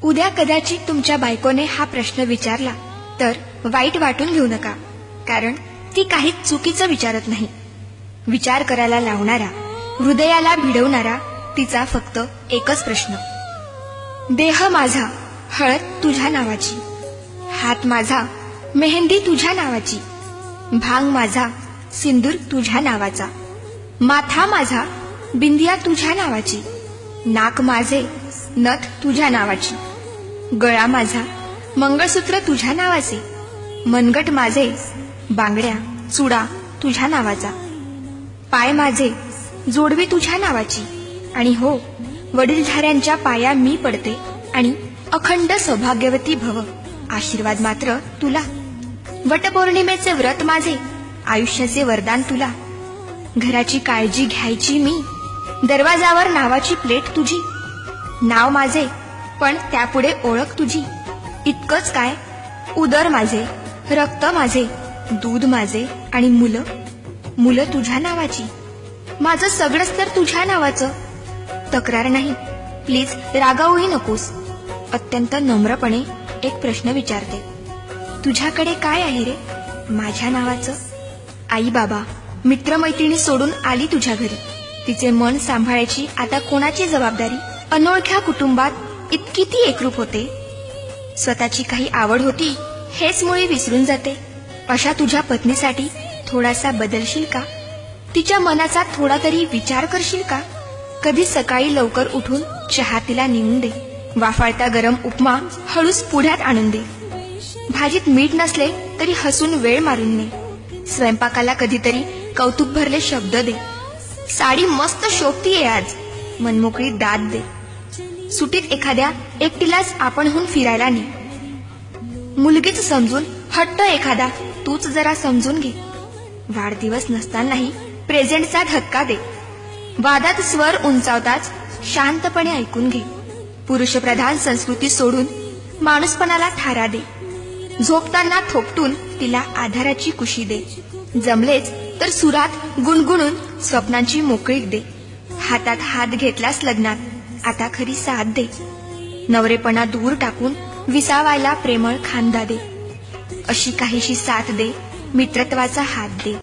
उद्या कदाचित तुमच्या बायकोने हा प्रश्न विचारला तर वाईट वाटून घेऊ नका, कारण ती काहीच चुकीचं विचारत नाही. विचार करायला लावणारा, हृदयाला भिडवणारा तिचा फक्त एकच प्रश्न. देह माझा हळद तुझ्या नावाची, हात माझा मेहंदी तुझ्या नावाची, भांग माझा सिंदूर तुझ्या नावाचा, माथा माझा बिंदिया तुझ्या नावाची, नाक माझे नथ तुझ्या नावाची, गळा माझा मंगळसूत्र तुझ्या नावाचे, मनगट माझे बांगड्या चुडा तुझ्या नावाचा, पाय माझे जोडवी तुझ्या नावाची, आणि हो, वडीलधाऱ्यांच्या पाया मी पडते आणि अखंड सौभाग्यवती भव, आशीर्वाद मात्र तुला. वटपौर्णिमेचे व्रत माझे, आयुष्याचे वरदान तुला. घराची काळजी घ्यायची मी, दरवाजावर नावाची प्लेट तुझी. नाव माझे पण त्यापुढे ओळख तुझी. इतकंच काय, उदर माझे, रक्त माझे, दूध माझे आणि मुलं तुझ्या नावाची. माझं सगळंच तर तुझ्या नावाचं. तक्रार नाही, प्लीज रागावूही नकोस. अत्यंत नम्रपणे एक प्रश्न विचारते. तुझ्याकडे काय आहे रे माझ्या नावाचं? आई बाबा मित्रमैत्रिणी सोडून आली तुझ्या घरी. तिचे मन सांभाळायची आता कोणाची जबाबदारी? अनोळख्या कुटुंबात इतकी ती एकरूप होते. स्वतःची काही आवड होती हेच मुळे विसरून जाते. अशा तुझ्या पत्नीसाठी थोडासा बदलशील का? तिच्या मनाचा थोडा तरी विचार करशील का? कधी सकाळी लवकर उठून चहा तिला नेऊन दे. वाफाळता गरम उपमा हळूच पुढ्यात आणून दे. भाजीत मीठ नसले तरी हसून वेळ मारून ने. स्वयंपाकाला कधीतरी कौतुक भरले शब्द दे. साडी मस्त शोभतीये आज, मनमोकळी दाद दे. सुटीत एखाद्या एकटीलाच आपणहून फिरायला ने. मुलगीच समजून हट्ट एखादा तूच जरा समजून घे. वाढदिवस नसतानाही प्रेझेंटचा धक्का दे. वादात स्वर उंचावताच शांतपणे ऐकून घे. पुरुषप्रधान संस्कृती सोडून माणूसपणाला थारा दे. झोपताना थोपटून तिला आधाराची कुशी दे. जमलेच तर सुरात गुणगुणून स्वप्नांची मोकळीक दे. हातात हात घेतलास लग्नात, आता खरी साथ दे. नवरेपणा दूर टाकून विसावायला प्रेमळ खांदा दे. अशी काहीशी साथ दे, मित्रत्वाचा हात दे.